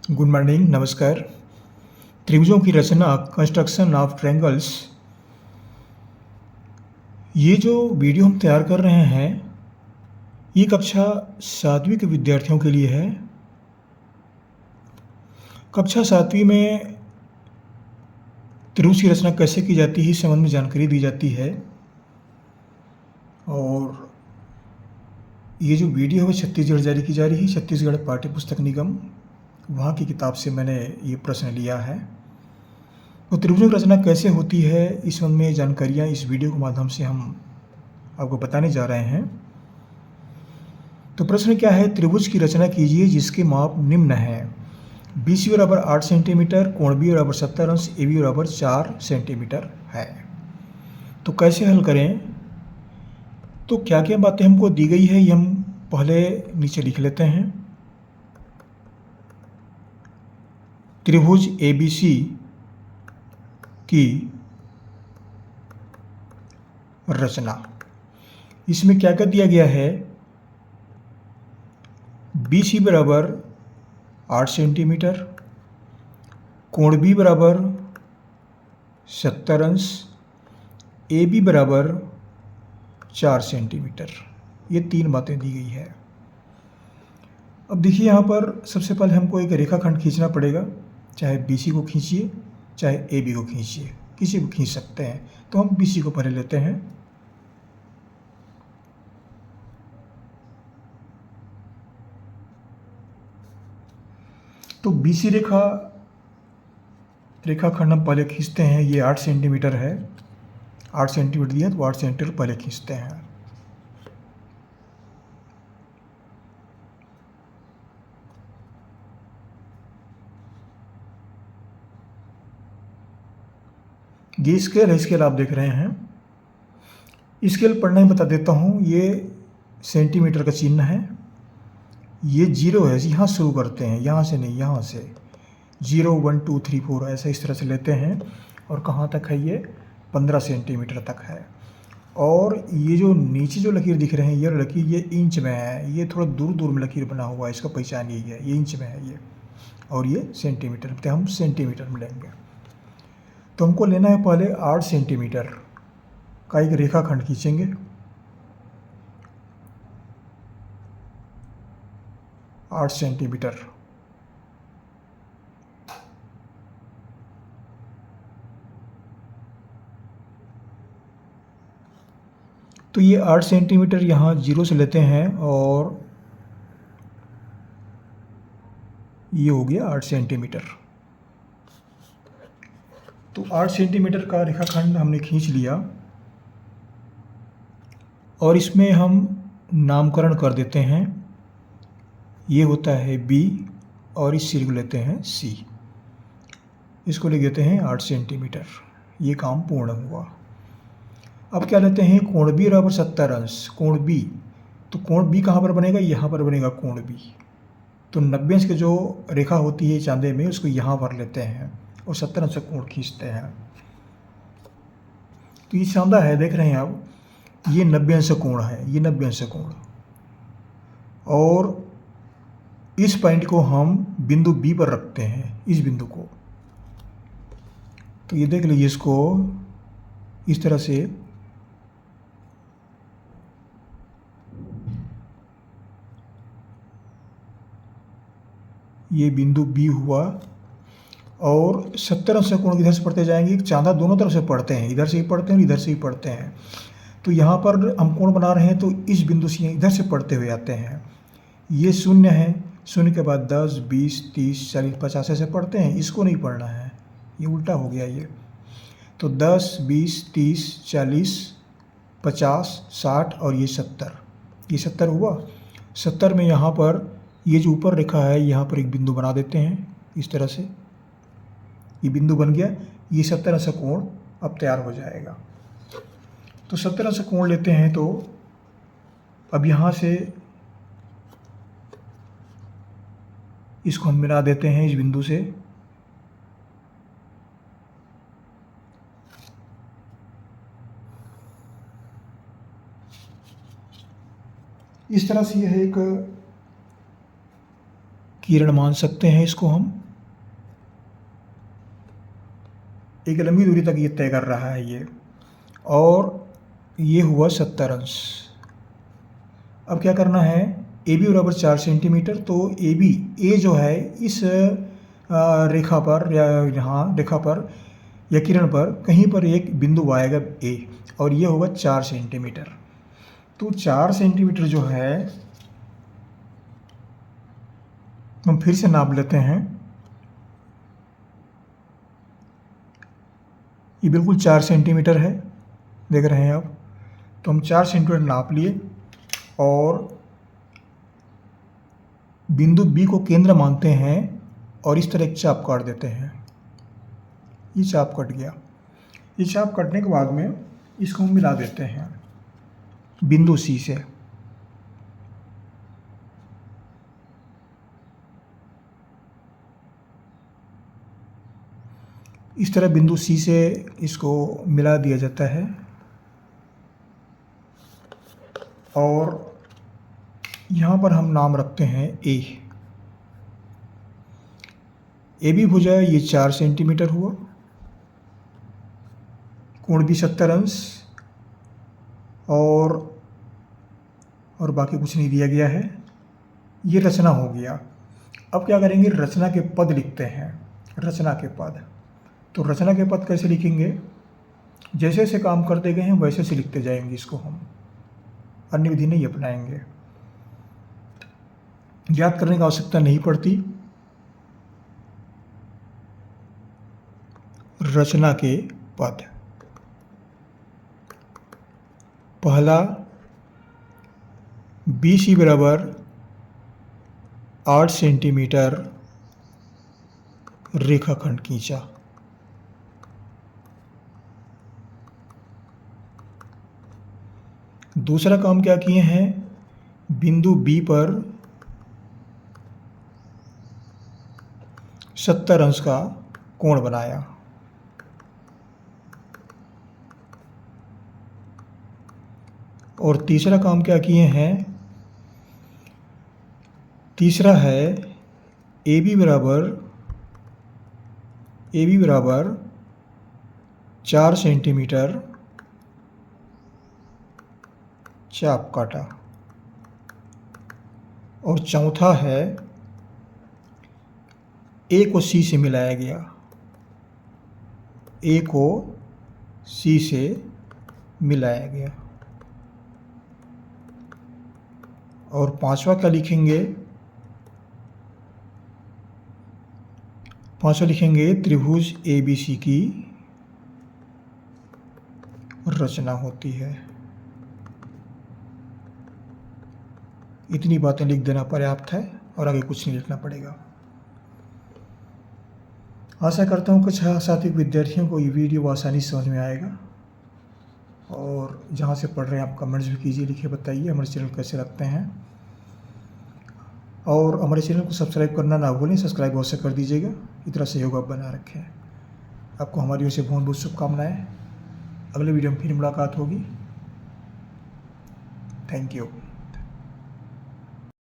Good morning, नमस्कार। त्रिभुजों की रचना, construction of triangles, ये जो वीडियो हम तैयार कर रहे हैं, ये कक्षा 7वीं के विद्यार्थियों के लिए है। कक्षा 7वीं में त्रिभुज की रचना कैसे की जाती है, इस संबंध में जानकारी दी जाती है। और ये जो वीडियो है छत्तीसगढ़ जारी की जा रही है, छत्तीसगढ़ पाठ्य पुस्तक निगम, वहाँ की किताब से मैंने ये प्रश्न लिया है। तो त्रिभुजों की रचना कैसे होती है, इस संबंध में जानकारियाँ इस वीडियो के माध्यम से हम आपको बताने जा रहे हैं। तो प्रश्न क्या है, त्रिभुज की रचना कीजिए जिसके माप निम्न है। BC बराबर 8 सेंटीमीटर, कोण B बराबर 70 अंश, AB बराबर 4 सेंटीमीटर है। तो कैसे हल करें? तो क्या क्या बातें हमको दी गई है, ये हम पहले नीचे लिख लेते हैं। त्रिभुज ABC की रचना, इसमें क्या क्या दिया गया है। BC बराबर 8 सेंटीमीटर, कोण B बराबर 70 अंश, AB बराबर 4 सेंटीमीटर, ये 3 बातें दी गई है। अब देखिए यहाँ पर सबसे पहले हमको एक रेखाखंड खींचना पड़ेगा, चाहे BC को खींचिए चाहे AB को खींचिए, किसी को खींच सकते हैं। तो हम BC को पहले लेते हैं। तो BC रेखाखंड हम पहले खींचते हैं। ये 8 सेंटीमीटर है, 8 सेंटीमीटर दिया तो 8 सेंटीमीटर पहले खींचते हैं। ये स्केल है, स्केल आप देख रहे हैं। स्केल पढ़ना ही बता देता हूँ। ये सेंटीमीटर का चिन्ह है, ये 0 है, यहाँ शुरू करते हैं, यहाँ से नहीं, यहाँ से 0 1 2 3 4 ऐसा इस तरह से लेते हैं। और कहाँ तक है ये? 15 सेंटीमीटर तक है। और ये जो नीचे जो लकीर दिख रहे हैं, ये लकीर ये इंच में है, ये थोड़ा दूर दूर में लकीर बना हुआ है, इसका पहचान यही है, ये इंच में है ये, और ये सेंटीमीटर, तो हम सेंटीमीटर में लेंगे। तो हमको लेना है पहले 8 सेंटीमीटर का एक रेखाखंड खींचेंगे। 8 सेंटीमीटर, तो ये 8 सेंटीमीटर यहाँ 0 से लेते हैं और ये हो गया 8 सेंटीमीटर। तो 8 सेंटीमीटर का रेखाखंड हमने खींच लिया और इसमें हम नामकरण कर देते हैं। ये होता है B और इस सिर को लेते हैं C, इसको लिख देते हैं 8 सेंटीमीटर। ये काम पूर्ण हुआ। अब क्या लेते हैं, कोण B बराबर 70 अंश, कोण B, तो कोण B कहाँ पर बनेगा? यहाँ पर बनेगा कोण B। तो 90 अंश की जो रेखा होती है चांदे में, उसको यहाँ पर लेते हैं और 70 अंश का कोण खींचते हैं। तो ये चांदा है, देख रहे हैं आप, ये 90 अंश कोण है, ये 90 अंश कोण। और इस पॉइंट को हम बिंदु B पर रखते हैं, इस बिंदु को। तो ये देख लीजिए, इसको इस तरह से ये बिंदु B हुआ। और 70 अंश कोण इधर से पढ़ते जाएंगे। चांदा दोनों तरफ से पढ़ते हैं, इधर से ही पढ़ते हैं, इधर से ही पढ़ते हैं। तो यहाँ पर हम कोण बना रहे हैं, तो इस बिंदु से इधर से पढ़ते हुए आते हैं। ये 0 है, 0 के बाद 10 20 30 40 50 ऐसे पढ़ते हैं, इसको नहीं पढ़ना है, ये उल्टा हो गया ये। तो 10 20 30 40 50 60 और ये 70, ये 70 हुआ। 70 में यहाँ पर ये जो ऊपर रेखा है, यहाँ पर एक बिंदु बना देते हैं इस तरह से, ये बिंदु बन गया। ये 70 अंश कोण अब तैयार हो जाएगा। तो 70 अंश कोण लेते हैं। तो अब यहाँ से इसको हम मिला देते हैं इस बिंदु से। इस तरह से यह एक किरण मान सकते हैं इसको हम। एक लंबी दूरी तक ये तय कर रहा है ये, और ये हुआ 70 अंश। अब क्या करना है, ए बी बराबर 4 सेंटीमीटर। तो ए बी, ए जो है इस रेखा पर या यहाँ रेखा पर या किरण पर कहीं पर एक बिंदु आएगा ए, और ये होगा 4 सेंटीमीटर। तो 4 सेंटीमीटर जो है हम फिर से नाप लेते हैं। ये बिल्कुल 4 सेंटीमीटर है, देख रहे हैं आप। तो हम 4 सेंटीमीटर नाप लिए और बिंदु बी को केंद्र मानते हैं और इस तरह एक चाप काट देते हैं। ये चाप कट गया। ये चाप कटने के बाद में इसको हम मिला देते हैं बिंदु सी से। इस तरह बिंदु सी से इसको मिला दिया जाता है और यहाँ पर हम नाम रखते हैं ए। ए बी भुजा ये 4 सेंटीमीटर हुआ, कोण भी 70 अंश, और बाकी कुछ नहीं दिया गया है। ये रचना हो गया। अब क्या करेंगे, रचना के पद लिखते हैं। रचना के पद, तो रचना के पद कैसे लिखेंगे, जैसे जैसे काम करते गए हैं वैसे से लिखते जाएंगे इसको हम, अन्य विधि नहीं अपनाएंगे। याद करने की आवश्यकता नहीं पड़ती। रचना के पद, पहला BC बराबर 8 सेंटीमीटर रेखाखंड खींचा। दूसरा काम क्या किए हैं, बिंदु B पर 70 अंश का कोण बनाया। और तीसरा काम क्या किए हैं, तीसरा है ए बी बराबर 4 सेंटीमीटर चाप काटा। और चौथा है ए को सी से मिलाया गया, ए को सी से मिलाया गया। और पांचवा क्या लिखेंगे, पांचवा लिखेंगे त्रिभुज ABC की रचना होती है। इतनी बातें लिख देना पर्याप्त है और आगे कुछ नहीं लिखना पड़ेगा। आशा करता हूँ कुछ साथी विद्यार्थियों को ये वीडियो आसानी से समझ में आएगा। और जहाँ से पढ़ रहे हैं आप कमेंट्स भी कीजिए, लिखिए, बताइए हमारे चैनल कैसे लगते हैं। और हमारे चैनल को सब्सक्राइब करना ना भूलें, सब्सक्राइब अवश्य कर दीजिएगा। इतना सहयोग आप बना रखें। आपको हमारी ओर से बहुत बहुत शुभकामनाएँ। अगले वीडियो में फिर मुलाकात होगी। Thank you.